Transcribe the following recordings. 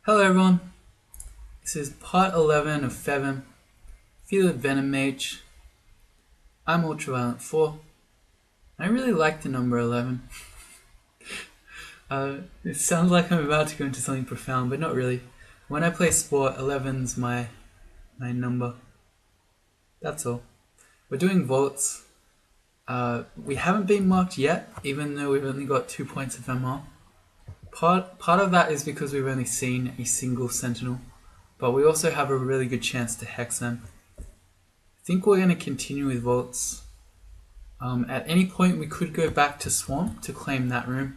Hello everyone, this is part 11 of FeVM, Felid Venom Mage. I'm Ultraviolent 4. I really like the number 11. It sounds like I'm about to go into something profound, but not really. When I play sport, 11's my number. That's all. We're doing vaults. We haven't been marked yet, even though we've only got 2 points of MR. Part of that is because we've only seen a single sentinel, but we also have a really good chance to hex them. I think we're going to continue with vaults. At any point we could go back to Swamp to claim that room.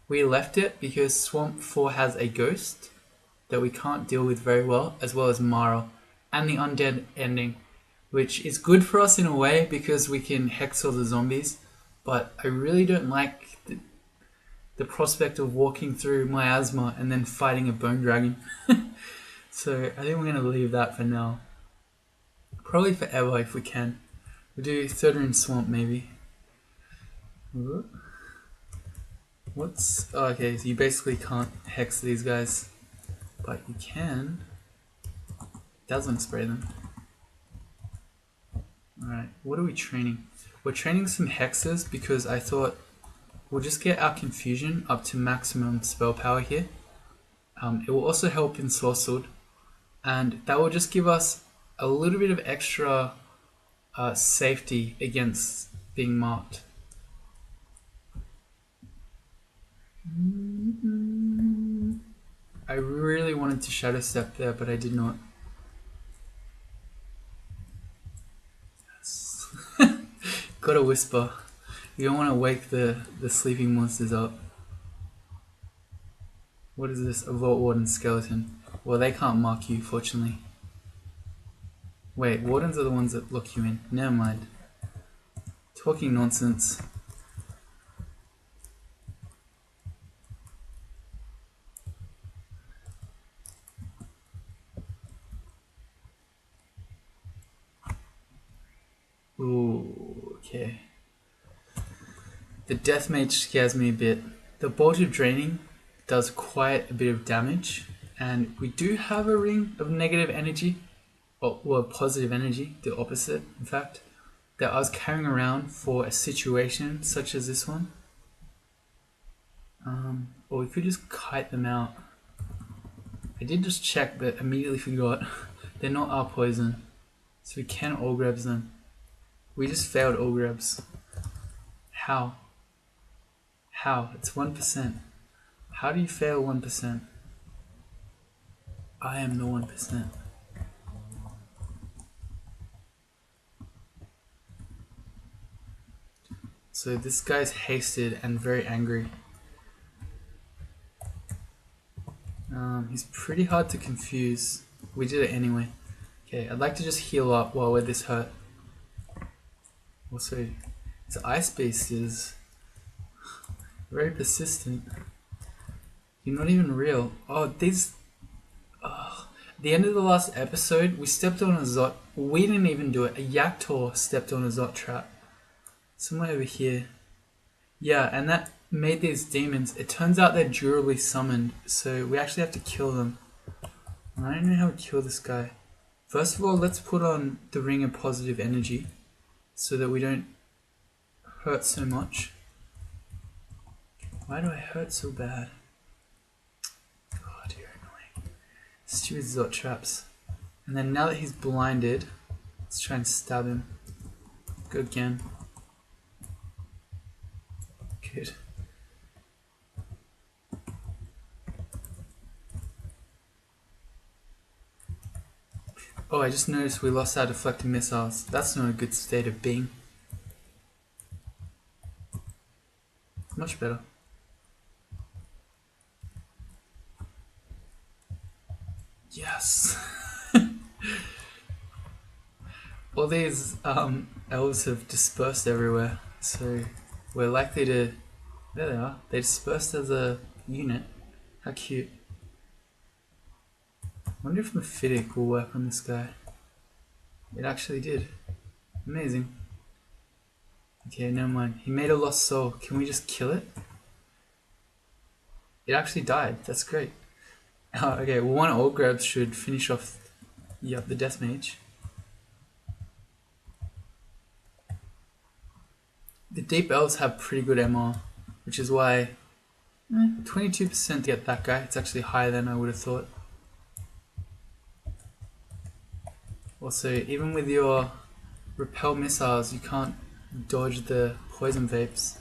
We left it because Swamp 4 has a ghost that we can't deal with very well as Mara, and the undead ending, which is good for us in a way because we can hex all the zombies, but I really don't like the prospect of walking through miasma and then fighting a bone dragon. So I think we're going to leave that for now. Probably forever if we can. We'll do third room Swamp maybe. Okay, so you basically can't hex these guys, but you can dazzling spray them. Alright, what are we training? We're training some hexes because I thought we'll just get our confusion up to maximum spell power here. It will also help in Sorcered, and that will just give us a little bit of extra safety against being marked. I really wanted to Shadow Step there, but I did not. Yes. Gotta whisper. You don't want to wake the sleeping monsters up. What is this? A Vault Warden skeleton. Well, they can't mark you, fortunately. Wait, Wardens are the ones that lock you in. Never mind. Talking nonsense. Ooh, okay. The Death Mage scares me a bit. The Bolt of Draining does quite a bit of damage, and we do have a ring of negative energy, or positive energy, the opposite, in fact, that I was carrying around for a situation such as this one. Or we could just kite them out. I did just check, but immediately forgot. They're not our poison, so we can all grabs them. We just failed all grabs. How? How? It's 1%. How do you fail 1%? I am the 1%. So this guy's hasted and very angry. He's pretty hard to confuse. We did it anyway. Okay, I'd like to just heal up while we're this hurt. Also, this Ice Beast is very persistent. You're not even real. Oh, these... the end of the last episode, we stepped on a Zot. We didn't even do it. A Yaktor stepped on a Zot trap. Somewhere over here. Yeah, and that made these demons. It turns out they're durably summoned, so we actually have to kill them. And I don't know how to kill this guy. First of all, let's put on the Ring of Positive Energy so that we don't hurt so much. Why do I hurt so bad? God, you're annoying. Stupid Zot traps. And then now that he's blinded, let's try and stab him. Go again. Good. Oh, I just noticed we lost our deflecting missiles. That's not a good state of being. Much better. Yes. All these elves have dispersed everywhere, so we're likely to... There they are. They dispersed as a unit. How cute. I wonder if Mephitic will work on this guy. It actually did. Amazing. Okay, never mind. He made a lost soul. Can we just kill it? It actually died. That's great. Oh, okay, well, one all grabs should finish off the Death Mage. The Deep Elves have pretty good MR, which is why 22% to get that guy. It's actually higher than I would have thought. Also, even with your repel missiles, you can't dodge the poison vapes.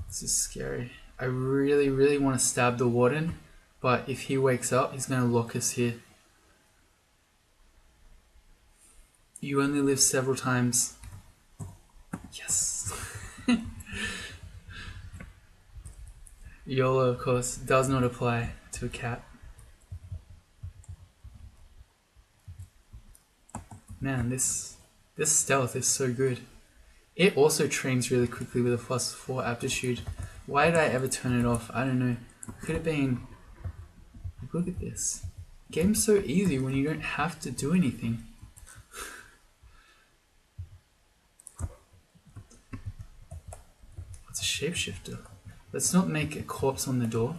This is scary. I really, really want to stab the Warden, but if he wakes up, he's going to lock us here. You only live several times. Yes. YOLO, of course, does not apply to a cat. Man, this stealth is so good. It also trains really quickly with a +4 aptitude. Why did I ever turn it off? I don't know. Could have been... Look at this. Game's so easy when you don't have to do anything. It's a shapeshifter. Let's not make a corpse on the door.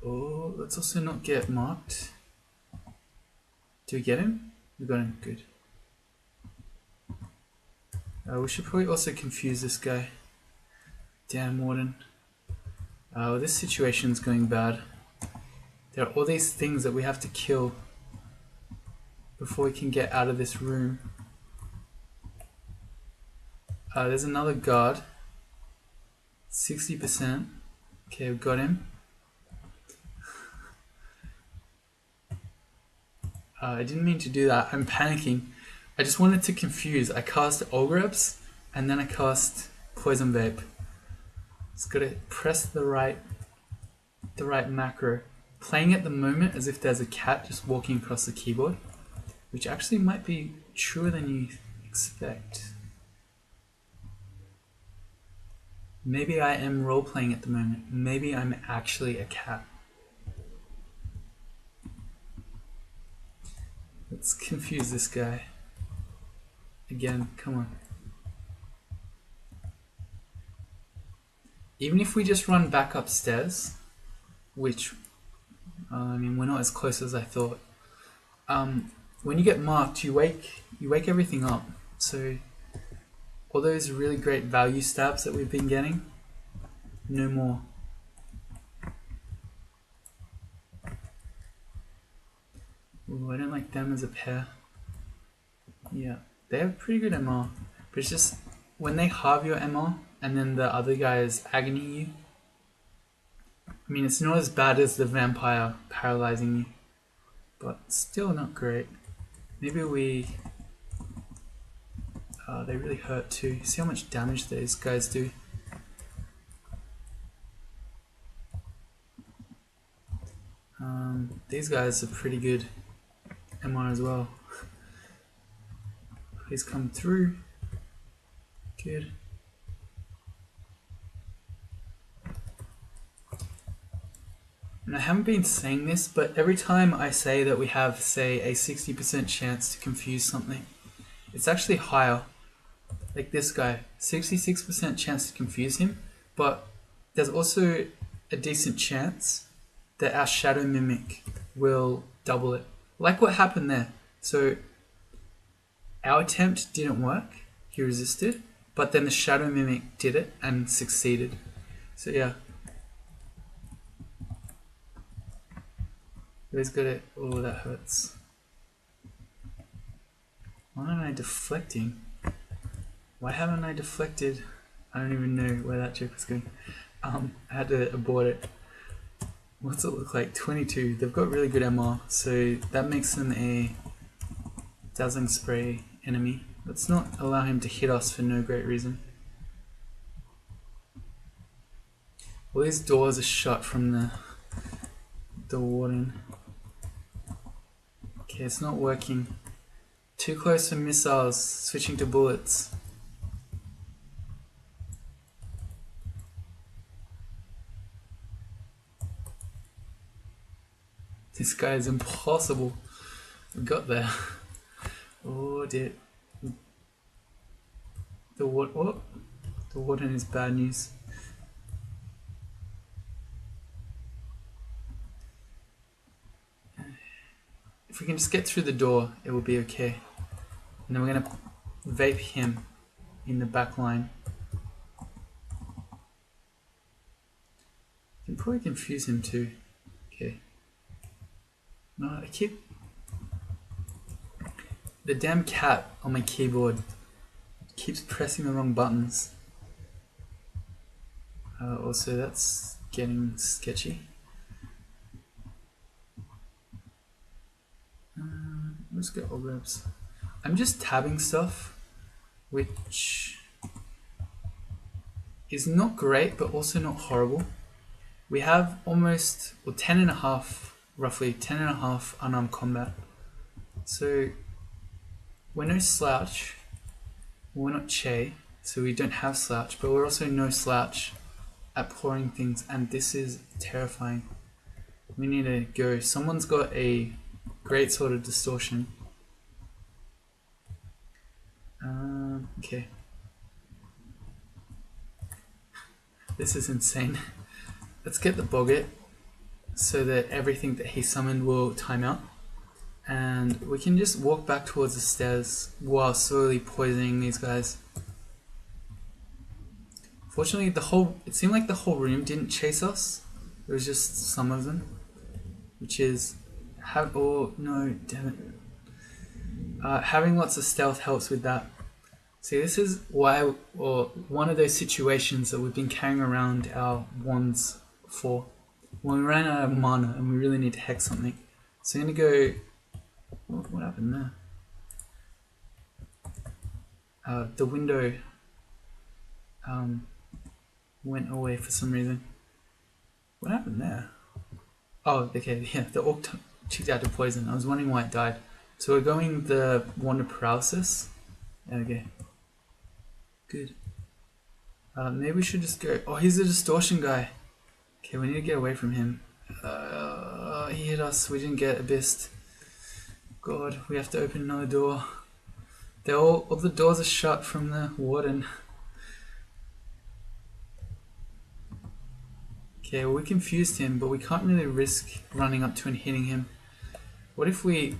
Oh, let's also not get marked. Do we get him? We got him, good. We should probably also confuse this guy. Damn Warden. This situation's going bad. There are all these things that we have to kill before we can get out of this room. There's another guard. 60%. Okay, we've got him. I didn't mean to do that. I'm panicking. I just wanted to confuse. I cast Ogrebs and then I cast Poison Vape. Just gotta press the right macro. Playing at the moment as if there's a cat just walking across the keyboard, which actually might be truer than you expect. Maybe I am role-playing at the moment. Maybe I'm actually a cat. Let's confuse this guy. Again, come on. Even if we just run back upstairs, which, I mean, we're not as close as I thought. When you get marked, you wake everything up. So all those really great value stabs that we've been getting, no more. Ooh, I don't like them as a pair. Yeah, they have pretty good MR, but it's just when they halve your MR and then the other guy is agony you. I mean, it's not as bad as the vampire paralyzing you, but still not great. Maybe we... they really hurt too. See how much damage these guys do. These guys are pretty good MR as well. Please come through. Good. And I haven't been saying this, but every time I say that we have, say, a 60% chance to confuse something, it's actually higher. Like this guy, 66% chance to confuse him, but there's also a decent chance that our Shadow Mimic will double it. Like what happened there. So our attempt didn't work, he resisted, but then the Shadow Mimic did it and succeeded. So yeah. He's got it. Oh, that hurts. Why aren't I deflecting? Why haven't I deflected? I don't even know where that joke was going. I had to abort it. What's it look like? 22. They've got really good MR, so that makes them a dazzling spray enemy. Let's not allow him to hit us for no great reason. All these doors are shut from the warden. Okay, it's not working. Too close for missiles, switching to bullets. This guy is impossible. We got there. Oh dear. The warden is bad news. if we can just get through the door, it will be okay. And then we're gonna vape him in the back line. You can probably confuse him too. Okay. No, I keep... The damn cat on my keyboard keeps pressing the wrong buttons. Also, that's getting sketchy. Let's go orbs. I'm just tabbing stuff, which is not great, but also not horrible. We have almost, well, 10.5, roughly 10.5 unarmed combat. So we're no slouch. We're not Che, so we don't have slouch, but we're also no slouch at pouring things, and this is terrifying. We need to go. Someone's got a great sort of distortion. Okay. This is insane. Let's get the Boggart so that everything that he summoned will time out. And we can just walk back towards the stairs while slowly poisoning these guys. Fortunately, it seemed like the whole room didn't chase us. It was just some of them, which is oh no, damn it. Having lots of stealth helps with that. See, this is why, or one of those situations that we've been carrying around our wands for. When we ran out of mana and we really need to hex something. So I'm gonna go. What happened there? The window went away for some reason. What happened there? Oh, okay, yeah, the orc checked out to poison. I was wondering why it died. So we're going the wand of paralysis. Okay. Good. Maybe we should just go. Oh, he's a distortion guy. Okay, we need to get away from him. He hit us. We didn't get abyssed. God, we have to open another door. All the doors are shut from the warden. Okay, well, we confused him, but we can't really risk running up to and hitting him. What if we've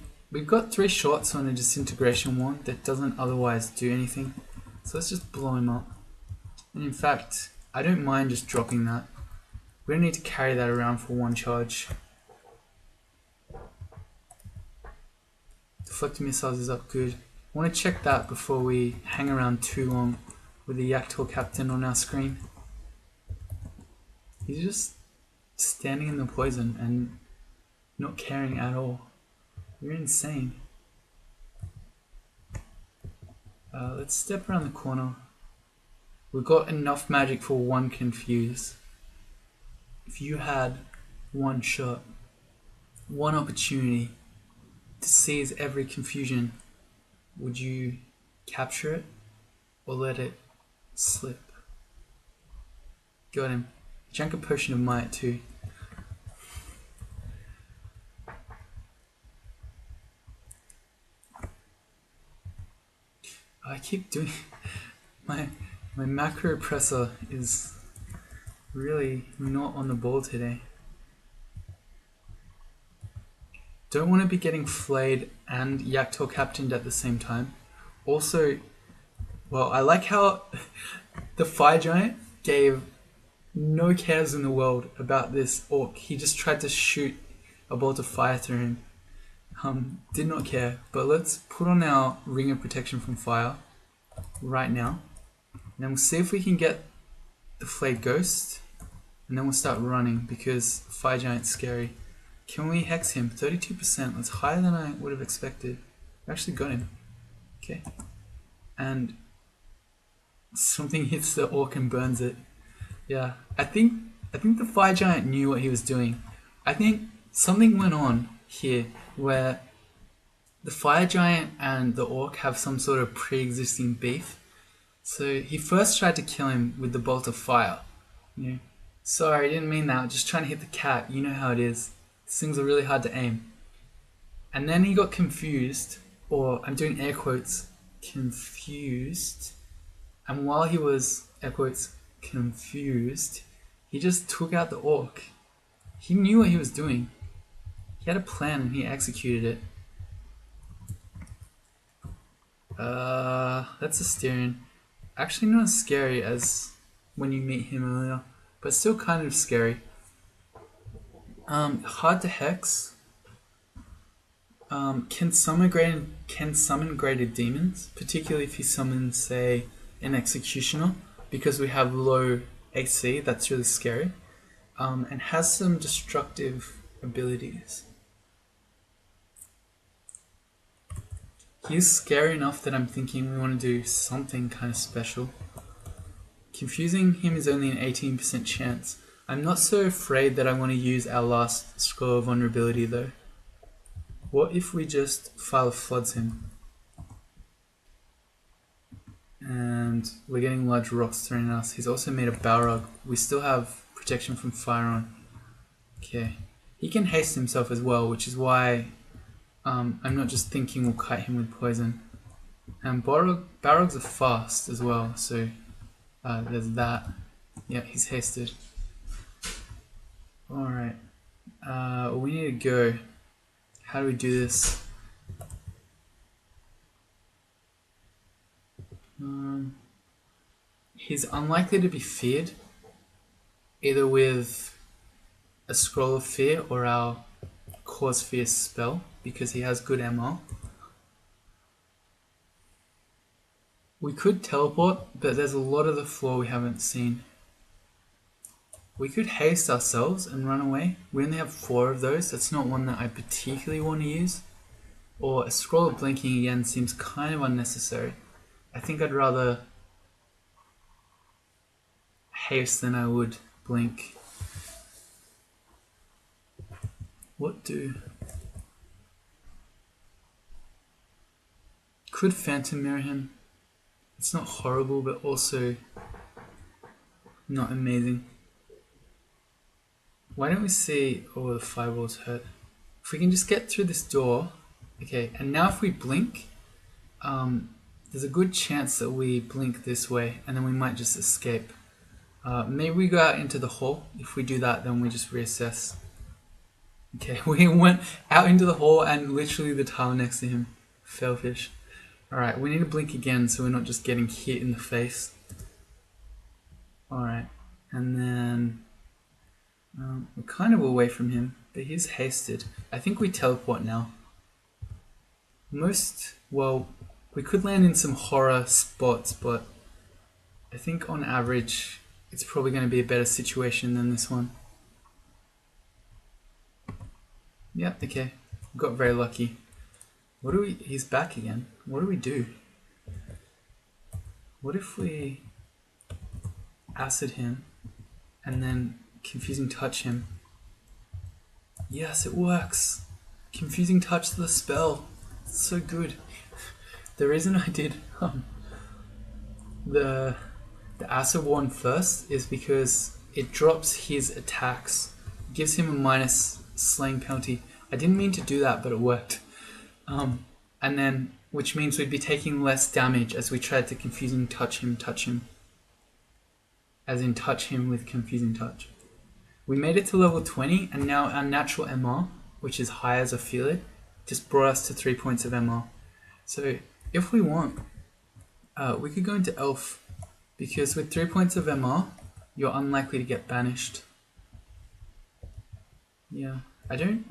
got 3 shots on a disintegration wand that doesn't otherwise do anything. So let's just blow him up. And in fact, I don't mind just dropping that. We don't need to carry that around for 1 charge. Deflecting missiles is up good. I want to check that before we hang around too long with the Yaktor captain on our screen. He's just standing in the poison and not caring at all. You're insane. Let's step around the corner. We've got enough magic for 1 confuse. If you had 1 shot, 1 opportunity to seize every confusion, would you capture it or let it slip? Got him. Drank a potion of might too. I keep doing my macro presser is really not on the ball today. Don't want to be getting flayed and Yaktor captained at the same time. Also, well, I like how the fire giant gave no cares in the world about this orc. He just tried to shoot a bolt of fire through him. Did not care. But let's put on our ring of protection from fire right now. And then we'll see if we can get the flayed ghost. And then we'll start running because fire giant's scary. Can we hex him? 32%. That's higher than I would have expected. We actually got him. Okay. And something hits the orc and burns it. Yeah. I think the fire giant knew what he was doing. I think something went on here where the fire giant and the orc have some sort of pre-existing beef. So he first tried to kill him with the bolt of fire. You know, sorry, I didn't mean that. Just trying to hit the cat. You know how it is. These things are really hard to aim. And then he got confused, or I'm doing air quotes, confused. And while he was, air quotes, confused, he just took out the orc. He knew what he was doing. He had a plan and he executed it. That's a Styrian. Actually not as scary as when you meet him earlier, but still kind of scary. Hard to hex. Can summon graded demons, particularly if you summon, say, an executioner, because we have low AC. That's really scary. And has some destructive abilities. He's scary enough that I'm thinking we want to do something kind of special. Confusing him is only an 18% chance. I'm not so afraid that I want to use our last scroll of vulnerability though. What if we just file floods him? And we're getting large rocks thrown at us. He's also made a Balrog. We still have protection from fire on. Okay. He can haste himself as well, which is why I'm not just thinking we'll kite him with poison. And Balrogs are fast as well, so there's that. Yeah, he's hasted. Alright. We need to go. How do we do this? He's unlikely to be feared, either with a Scroll of Fear or our Cause Fear spell, because he has good MR. We could teleport, but there's a lot of the floor we haven't seen. We could haste ourselves and run away. We only have 4 of those. That's not one that I particularly want to use. Or a Scroll of Blinking again seems kind of unnecessary. I think I'd rather haste than I would blink. What do? Could Phantom Mirror him? It's not horrible, but also not amazing. Why don't we see... Oh, the fireballs hurt. If we can just get through this door... Okay, and now if we blink... there's a good chance that we blink this way, and then we might just escape. Maybe we go out into the hall. If we do that, then we just reassess. Okay, we went out into the hall and literally the tile next to him. Failfish. Alright, we need to blink again so we're not just getting hit in the face. Alright, and then... we're kind of away from him, but he's hasted. I think we teleport now. Well, we could land in some horror spots, but I think on average it's probably going to be a better situation than this one. Yep, okay. Got very lucky. He's back again. What do we do? What if we acid him and then confusing touch him? Yes, it works. Confusing touch the spell. It's so good. The reason I did the acid one first is because it drops his attacks. It gives him a minus slaying penalty. I didn't mean to do that, but it worked. And then, which means we'd be taking less damage as we tried to confusing touch him. As in touch him with confusing touch. We made it to level 20, and now our natural MR, which is high as a Felid, just brought us to 3 points of MR. So if we want, we could go into Elf, because with 3 points of MR, you're unlikely to get banished. Yeah, I don't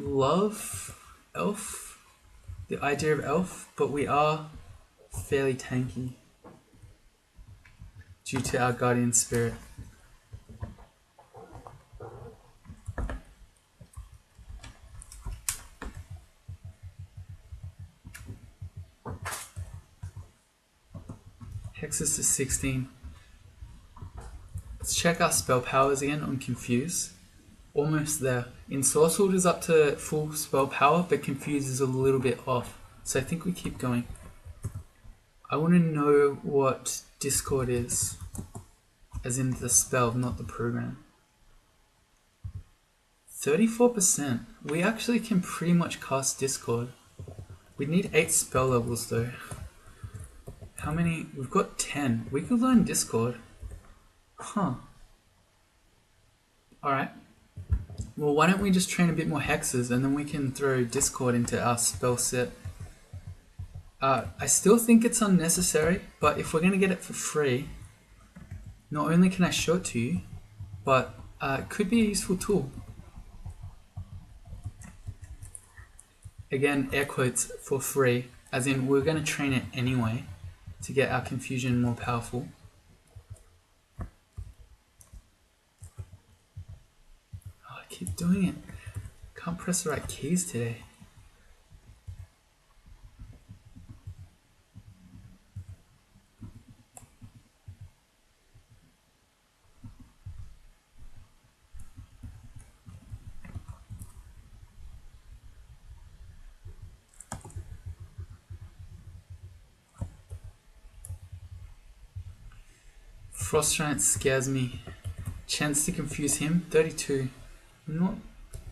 love Elf, the idea of Elf, but we are fairly tanky due to our Guardian Spirit. Hexes to 16. Let's check our spell powers again on Confuse. Almost there. Ensorcelled is up to full spell power, but Confuse is a little bit off. So I think we keep going. I want to know what Discord is. As in the spell, not the program. 34%. We actually can pretty much cast Discord. We need 8 spell levels though. How many? We've got 10. We could learn Discord. Huh. Alright. Well, why don't we just train a bit more hexes and then we can throw Discord into our spell set. I still think it's unnecessary, but if we're going to get it for free, not only can I show it to you, but it could be a useful tool. Again, air quotes, for free, as in we're going to train it anyway to get our confusion more powerful. Oh, I keep doing it. Can't press the right keys today. Frost Giant scares me. Chance to confuse him, 32. Not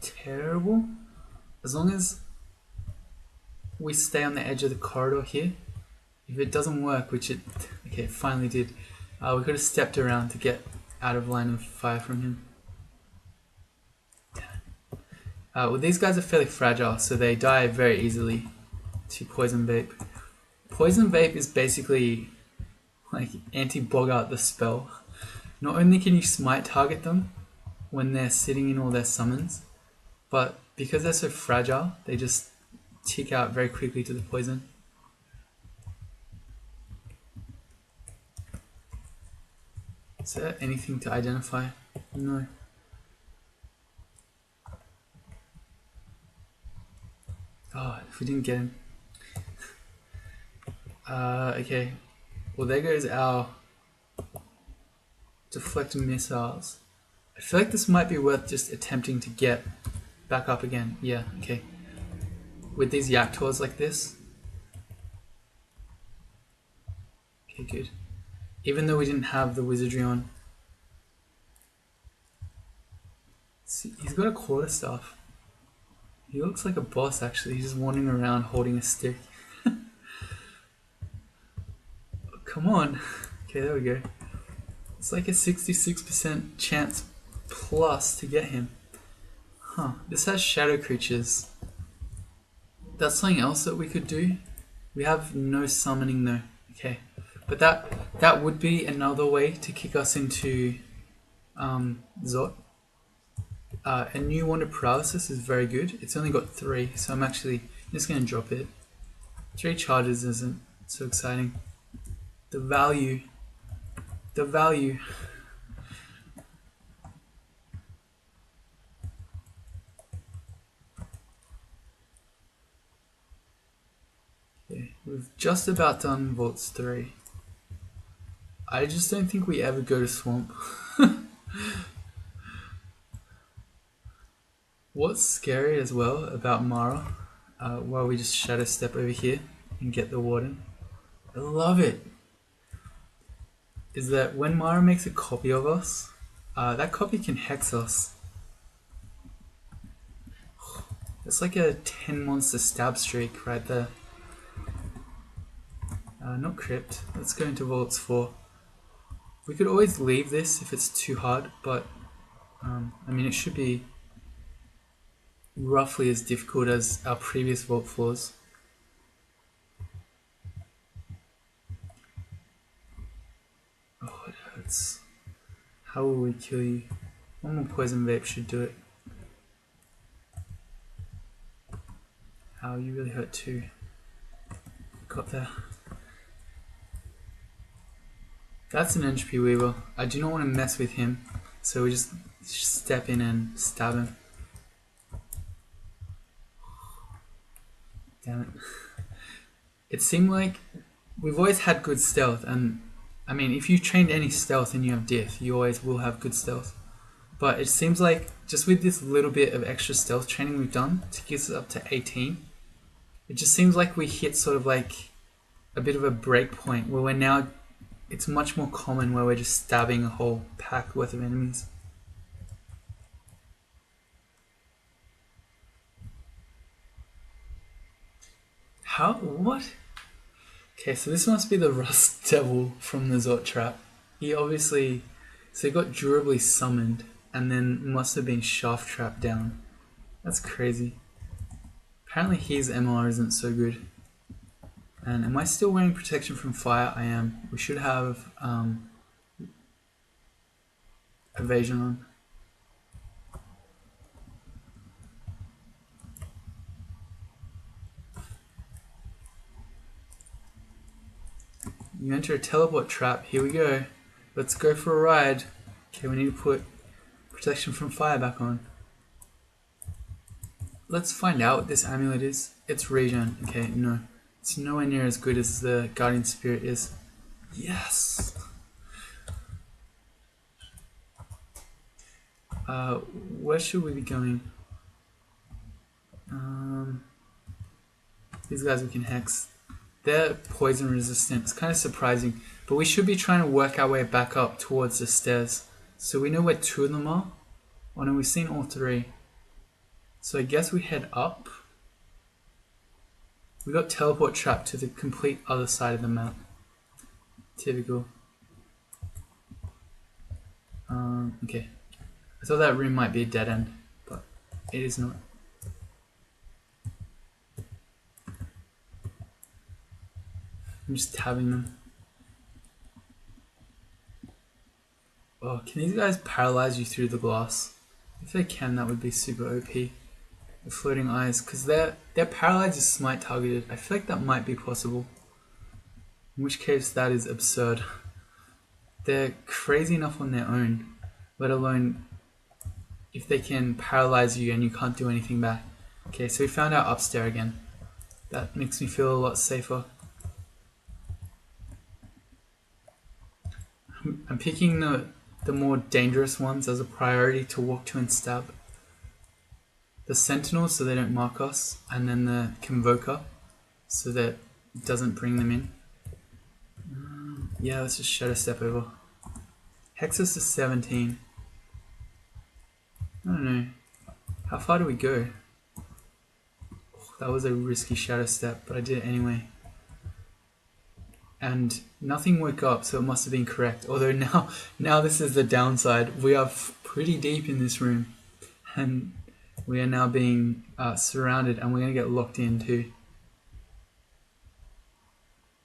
terrible. As long as we stay on the edge of the corridor here. If it doesn't work, which it finally did, we could have stepped around to get out of line of fire from him. Well, these guys are fairly fragile, so they die very easily to Poison Vape. Poison Vape is basically like anti-Boggart the spell. Not only can you smite target them when they're sitting in all their summons, but because they're so fragile, they just tick out very quickly to the poison. Is there anything to identify? No. Oh, if we didn't get him. Okay. Well, there goes our deflect missiles. I feel like this might be worth just attempting to get back up again. Yeah, okay. With these Yaktors like this. Okay, good. Even though we didn't have the wizardry on. See, he's got a quarterstaff. He looks like a boss actually. He's just wandering around holding a stick. Come on. Okay, there we go. It's like a 66% chance plus to get him. Huh. This has shadow creatures. That's something else that we could do. We have no summoning though. Okay. But that would be another way to kick us into Zot. A new Wand of Paralysis is very good. It's only got 3, so I'm just going to drop it. 3 charges isn't so exciting. The value. Okay, we've just about done Vaults 3. I just don't think we ever go to Swamp. What's scary as well about Mara, while we just shadow step over here and get the Warden, I love it, is that when Mara makes a copy of us, that copy can hex us. It's like a 10 monster stab streak right there. Not Crypt, let's go into Vaults 4. We could always leave this if it's too hard, but I mean it should be roughly as difficult as our previous Vault 4s. Oh, it hurts. How will we kill you? One more Poison Vape should do it. Ow, you really hurt too. Got there. That's an HP Weaver. I do not want to mess with him, so we just step in and stab him. Damn it. It seemed like we've always had good stealth, and I mean, if you trained any stealth and you have Dith, you always will have good stealth. But it seems like just with this little bit of extra stealth training we've done to get us up to 18, it just seems like we hit sort of like a bit of a break point where we're now, it's much more common where we're just stabbing a whole pack worth of enemies. How? What? Okay, so this must be the Rust Devil from the Zot Trap. He obviously, so he got durably summoned and then must have been shaft trapped down. That's crazy. Apparently his MR isn't so good. And am I still wearing protection from fire? I am. We should have evasion on. You enter a teleport trap. Here we go. Let's go for a ride. Okay, we need to put protection from fire back on. Let's find out what this amulet is. It's regen. Okay, no. It's nowhere near as good as the guardian spirit is. Yes! Where should we be going? These guys we can hex. They're poison resistant. It's kind of surprising. But we should be trying to work our way back up towards the stairs. So we know where 2 of them are. Oh no, we've seen all 3. So I guess we head up. We got teleport trapped to the complete other side of the map. Typical. Okay. I thought that room might be a dead end, but it is not. I'm just tabbing them. Oh, can these guys paralyze you through the glass? If they can, that would be super OP. The floating eyes, because their paralyzed is smite targeted. I feel like that might be possible. In which case, that is absurd. They're crazy enough on their own, let alone if they can paralyze you and you can't do anything back. Okay, so we found out upstairs again. That makes me feel a lot safer. I'm picking the more dangerous ones as a priority to walk to and stab. The sentinels so they don't mark us, and then the convoker so that it doesn't bring them in. Yeah, let's just shadow step over. Hexus is 17. I don't know. How far do we go? Oh, that was a risky shadow step, but I did it anyway. And nothing woke up, so it must have been correct. Although now this is the downside. We are pretty deep in this room, and we are now being surrounded, and we're going to get locked in too.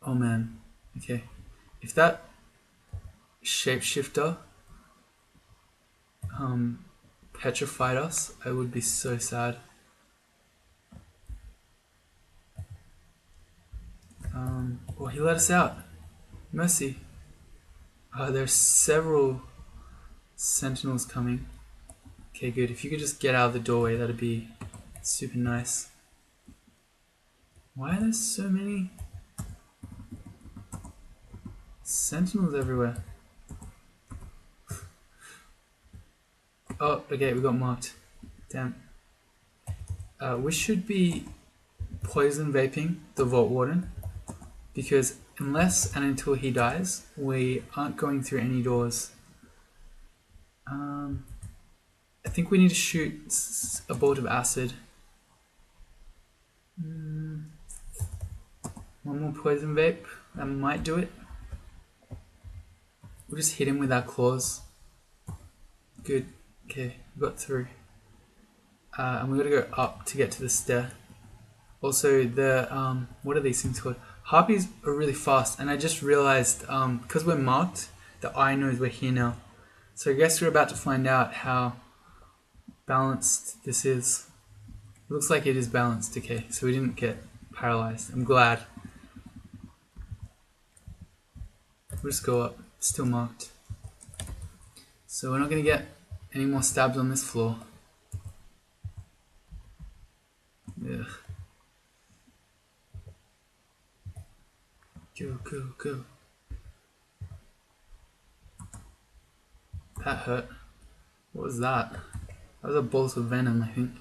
Oh man. Okay. If that shapeshifter petrified us, I would be so sad. Oh, he let us out. Mercy. There's several sentinels coming. Okay, good. If you could just get out of the doorway, that'd be super nice. Why are there so many sentinels everywhere? Oh, okay, we got marked. Damn. We should be poison vaping the Vault Warden, because unless and until he dies, we aren't going through any doors. I think we need to shoot a bolt of acid. One more poison vape, that might do it. We'll just hit him with our claws. Good. Okay, we got through. And we gotta go up to get to the stair. Also, the what are these things called? Harpies are really fast, and I just realized because we're marked, the eye knows we're here now. So I guess we're about to find out how balanced this is. It looks like it is balanced. Okay, so we didn't get paralyzed. I'm glad. We'll just go up. Still marked. So we're not gonna get any more stabs on this floor. Ugh. Go, go. That hurt. What was that? That was a bolt of venom, I think.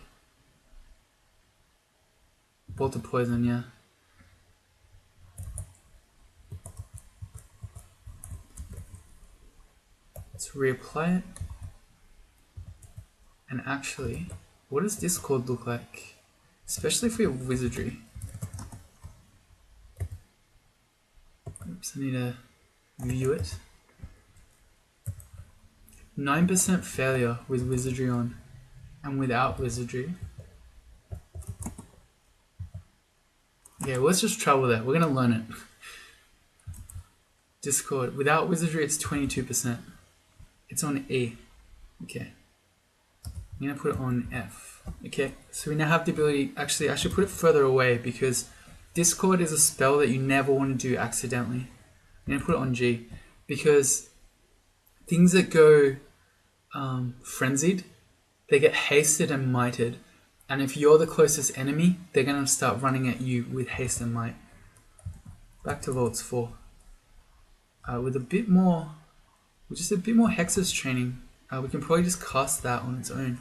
Bolt of poison, yeah. Let's reapply it. And actually, what does Discord look like? Especially for your wizardry. Oops, I need to view it. 9% failure with wizardry on, and without wizardry. Okay, well, let's just travel there. We're gonna learn it. Discord. Without wizardry, it's 22%. It's on E. Okay. I'm gonna put it on F. Okay, so we now have the ability. Actually, I should put it further away because Discord is a spell that you never want to do accidentally. I'm gonna put it on G because things that go frenzied, they get hasted and mighted, and if you're the closest enemy, they're gonna start running at you with haste and might. Back to Vaults 4. With a bit more, with just a bit more Hexus training, we can probably just cast that on its own.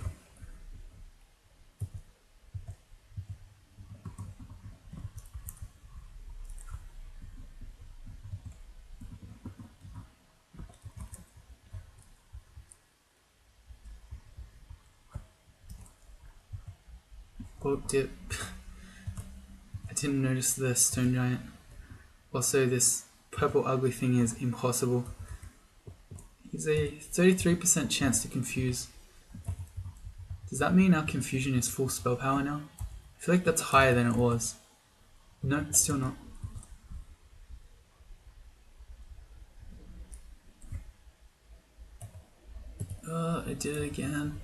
Oh, dip. I didn't notice the stone giant. Also, this purple ugly thing is impossible. He's a 33% chance to confuse. Does that mean our confusion is full spell power now? I feel like that's higher than it was. No, it's still not. I did it again.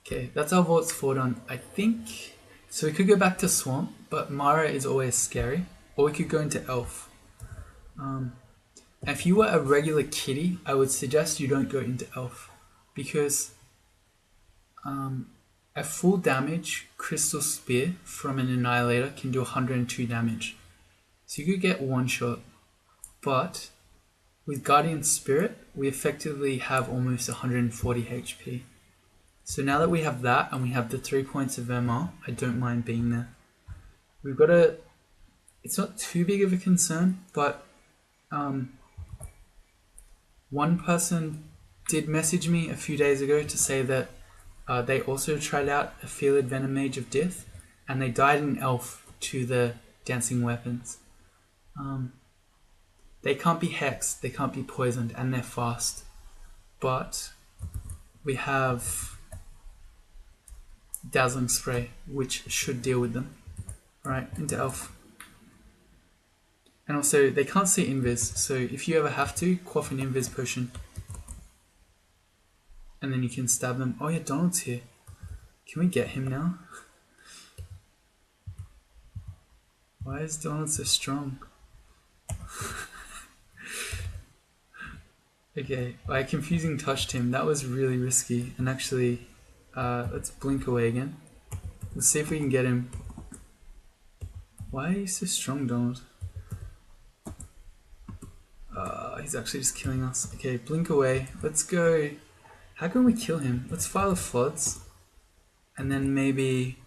Okay, that's our Vaults 4 done. I think... So we could go back to Swamp, but Mara is always scary. Or we could go into Elf. If you were a regular kitty, I would suggest you don't go into Elf. Because a full damage Crystal Spear from an Annihilator can do 102 damage. So you could get one shot. But with Guardian Spirit, we effectively have almost 140 HP. So now that we have that and we have the 3 points of MR, I don't mind being there. We've got a... It's not too big of a concern, but one person did message me a few days ago to say that they also tried out a Felid Venom Mage of Dith, and they died in Elf to the dancing weapons. They can't be hexed, they can't be poisoned, and they're fast. But we have Dazzling Spray, which should deal with them. Alright, into Elf. And also, they can't see Invis, so if you ever have to, quaff an Invis potion. And then you can stab them. Oh yeah, Donald's here. Can we get him now? Why is Donald so strong? Okay, I confusing touched him. That was really risky. And actually, let's blink away again. Let's see if we can get him. Why are you so strong, Donald? He's actually just killing us. Okay, blink away. Let's go. How can we kill him? Let's file a Floods. And then maybe...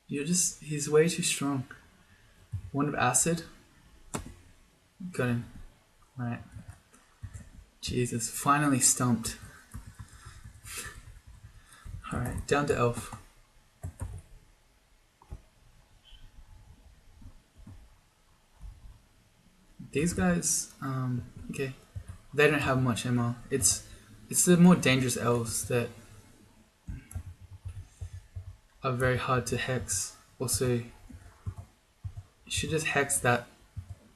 He's way too strong. One of Acid. Got him. Alright. Jesus, finally stumped. Alright, down to Elf. These guys, okay, they don't have much MR. It's the more dangerous elves that are very hard to hex. Also, you should just hex that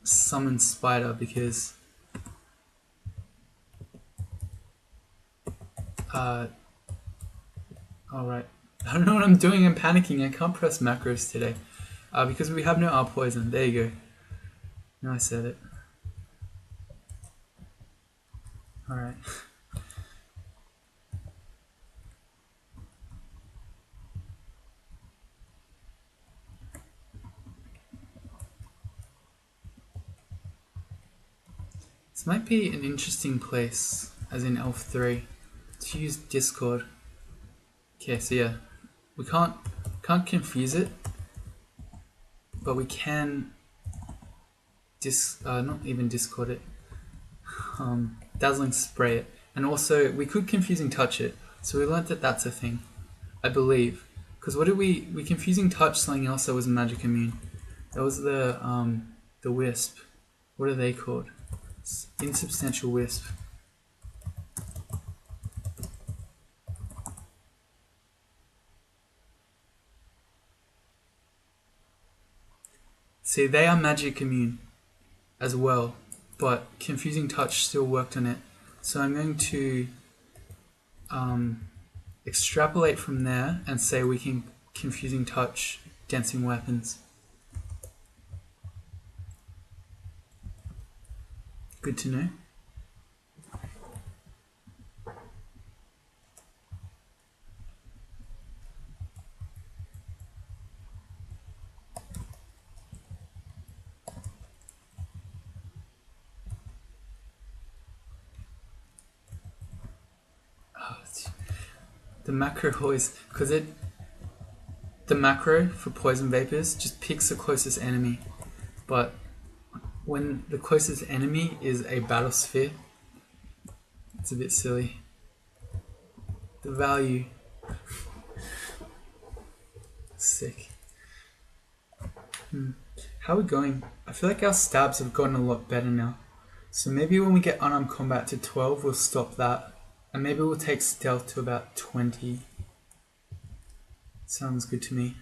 summon spider because alright. I don't know what I'm doing, I'm panicking. I can't press macros today. Because we have no R poison. There you go. Now I said it. Alright. This might be an interesting place, as in Elf 3, to use Discord. Okay, so yeah, we can't confuse it, but we can not even Discord it. Dazzling Spray it, and also we could Confusing Touch it. So we learnt that that's a thing, I believe. Because what did we Confusing Touch something else that was magic immune? That was the Wisp. What are they called? It's Insubstantial Wisp. See, they are magic immune as well, but Confusing Touch still worked on it. So I'm going to extrapolate from there and say we can Confusing Touch Dancing Weapons. Good to know. The macro always, because the macro for Poison Vapors just picks the closest enemy, but when the closest enemy is a battle sphere, it's a bit silly. The value, sick. How are we going? I feel like our stabs have gotten a lot better now. So maybe when we get unarmed combat to 12, we'll stop that. And maybe we'll take stealth to about 20. Sounds good to me.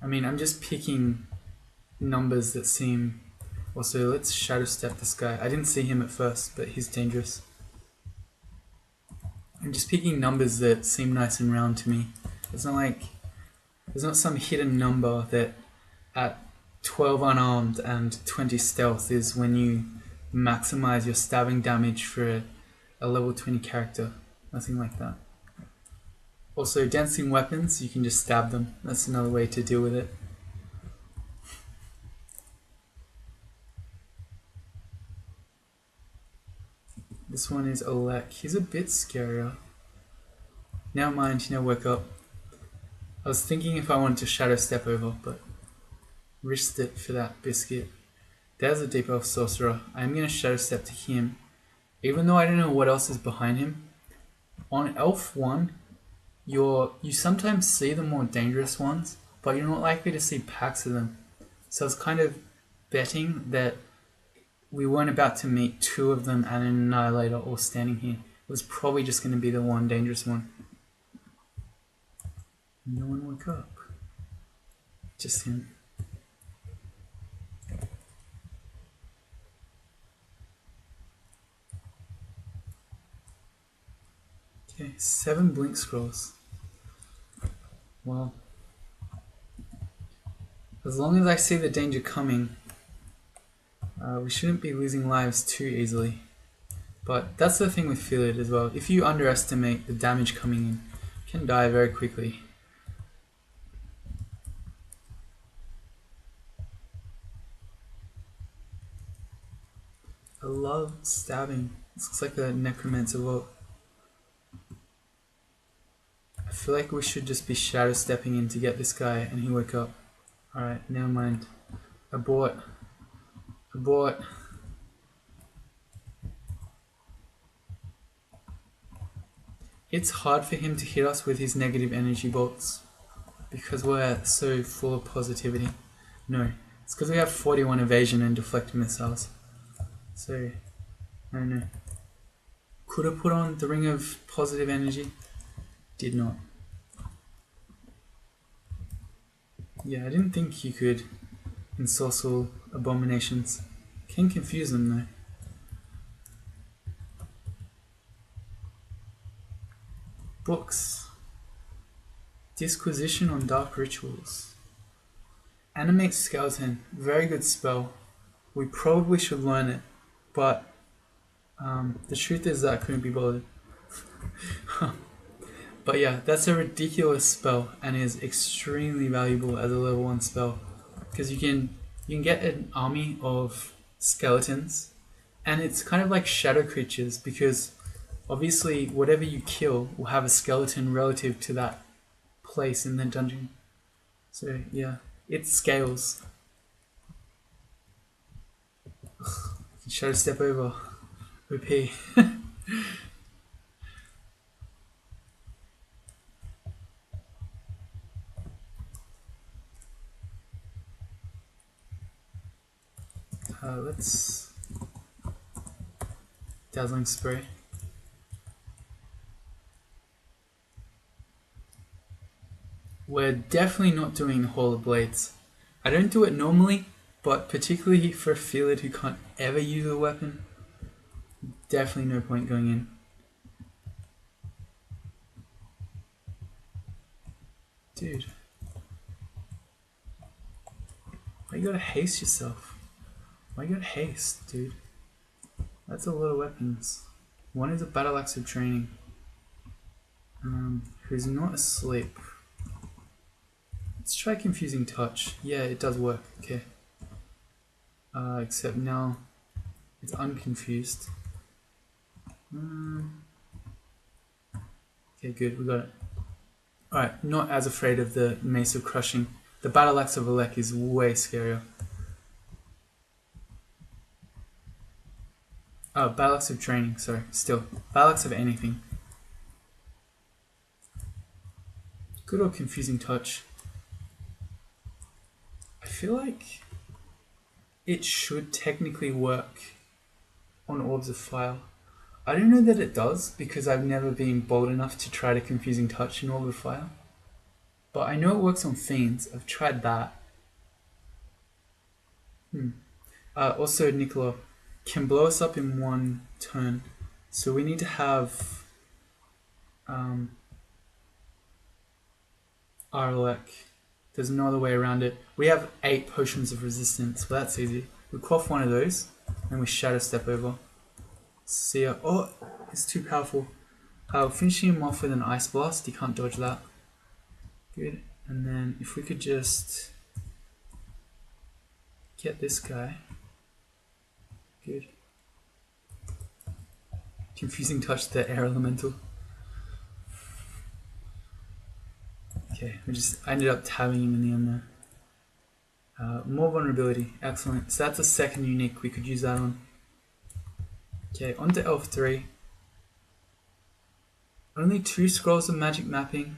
I mean, I'm just picking numbers that seem... Also, let's shadow step this guy. I didn't see him at first, but he's dangerous. I'm just picking numbers that seem nice and round to me. It's not like... There's not some hidden number that at 12 unarmed and 20 stealth is when you maximize your stabbing damage for a level 20 character. Nothing like that. Also, dancing weapons, you can just stab them. That's another way to deal with it. This one is Olek. He's a bit scarier. Never mind, wake up. I was thinking if I wanted to shadow step over, but risked it for that biscuit. There's a deep elf sorcerer. I'm going to shadow step to him, even though I don't know what else is behind him. On elf 1, you sometimes see the more dangerous ones, but you're not likely to see packs of them. So I was kind of betting that we weren't about to meet 2 of them and an annihilator all standing here. It was probably just going to be the one dangerous one. No one woke up. Just him. Okay, 7 blink scrolls. Well, as long as I see the danger coming, we shouldn't be losing lives too easily. But that's the thing with Felid as well. If you underestimate the damage coming in, you can die very quickly. I love stabbing. This looks like a necromancer vault. I feel like we should just be shadow stepping in to get this guy and he woke up. Alright, never mind. Abort. Abort. It's hard for him to hit us with his negative energy bolts because we're so full of positivity. No, it's because we have 41 evasion and deflect missiles. So, I don't know. Could have put on the ring of positive energy. Did not. Yeah, I didn't think you could ensorcel abominations. Can confuse them though. Books. Disquisition on Dark Rituals. Animate Skeleton. Very good spell. We probably should learn it, but the truth is that I couldn't be bothered. But yeah, that's a ridiculous spell and is extremely valuable as a level 1 spell because you can get an army of skeletons and it's kind of like shadow creatures because obviously whatever you kill will have a skeleton relative to that place in the dungeon. So yeah, it scales. Shadow step over. OP. Let's dazzling spray. We're definitely not doing the Hall of Blades. I don't do it normally, but particularly for a Felid who can't ever use a weapon, definitely no point going in. Dude. Why you gotta haste yourself? Why you gotta haste, dude? That's a lot of weapons. One is a battle axe of training. Who's not asleep. Let's try confusing touch. Yeah, it does work. Okay. Except now it's unconfused. Okay, good. We got it. Alright, not as afraid of the Mace of Crushing. The Battle Axe of Elec is way scarier. Oh, Battle Axe of Training, sorry. Still. Battle Axe of anything. Good old confusing touch. I feel like it should technically work on Orbs of Fire. I don't know that it does because I've never been bold enough to try to confusing touch in Orb of Fire. But I know it works on Fiends. I've tried that. Also, Nicola can blow us up in one turn. So we need to have Arlec. There's no other way around it. We have 8 potions of resistance, but that's easy. We quaff one of those, and we shadow step over. See ya. Oh, it's too powerful. Finishing him off with an ice blast. You can't dodge that. Good. And then if we could just get this guy. Good. Confusing touch the air elemental. Okay, I ended up tabbing him in the end there. More vulnerability, excellent. So that's a second unique, we could use that on. Okay, on to Elf 3. Only 2 scrolls of magic mapping.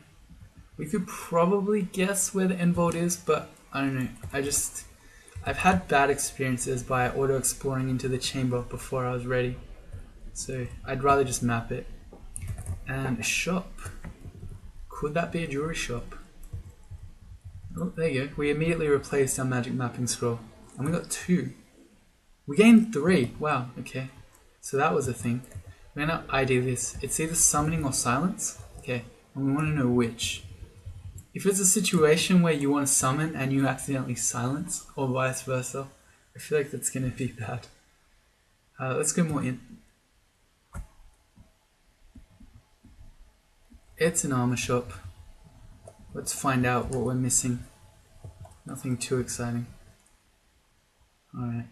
We could probably guess where the end vault is, but I don't know. I've had bad experiences by auto-exploring into the chamber before I was ready. So I'd rather just map it. And a shop. Could that be a jewelry shop? Oh, there you go. We immediately replaced our magic mapping scroll. And we got 2. We gained 3. Wow, okay. So that was a thing. We're gonna ID this. It's either summoning or silence. Okay, and we want to know which. If it's a situation where you want to summon and you accidentally silence, or vice versa, I feel like that's gonna be bad. Let's go more in. It's an armor shop. Let's find out what we're missing. Nothing too exciting. Alright.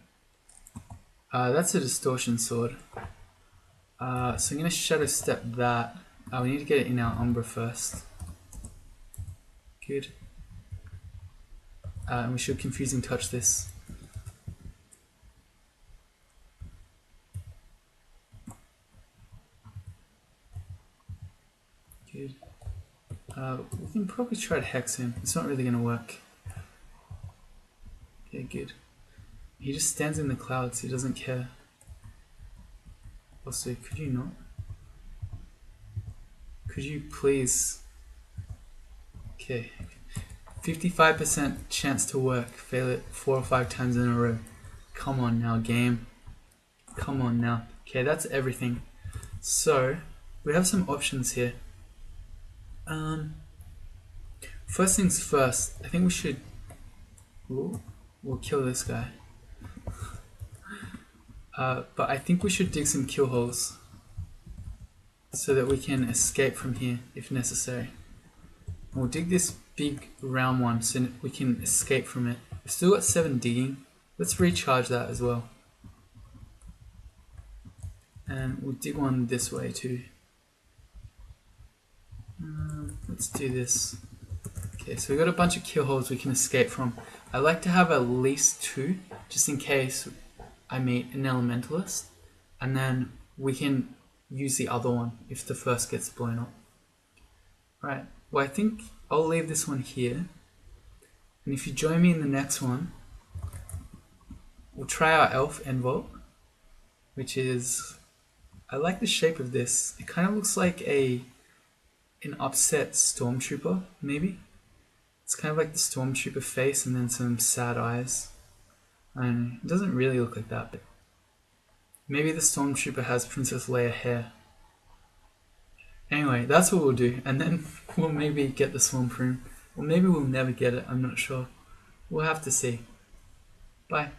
That's a distortion sword. So I'm going to shadow step that. We need to get it in our Umbra first. Good. And we should confusing touch this. Good. We can probably try to hex him. It's not really going to work. Okay, good. He just stands in the clouds. He doesn't care. Also, could you not? Could you please? Okay. 55% chance to work. Fail it 4 or 5 times in a row. Come on now, game. Come on now. Okay, that's everything. So, we have some options here. First things first, I think we should... Ooh, we'll kill this guy. But I think we should dig some kill holes so that we can escape from here if necessary. We'll dig this big round one so that we can escape from it. We've still got 7 digging. Let's recharge that as well. And we'll dig one this way too. Let's do this. Okay, so we've got a bunch of kill holes we can escape from. I like to have at least 2 just in case I meet an elementalist, and then we can use the other one if the first gets blown up. Right, well I think I'll leave this one here, and if you join me in the next one, we'll try our elf end vault, which is, I like the shape of this. It kind of looks like an upset stormtrooper, maybe. It's kind of like the Stormtrooper face and then some sad eyes. And it doesn't really look like that, but maybe the Stormtrooper has Princess Leia hair. Anyway, that's what we'll do, and then we'll maybe get the Swamp Room. Or maybe we'll never get it, I'm not sure. We'll have to see. Bye.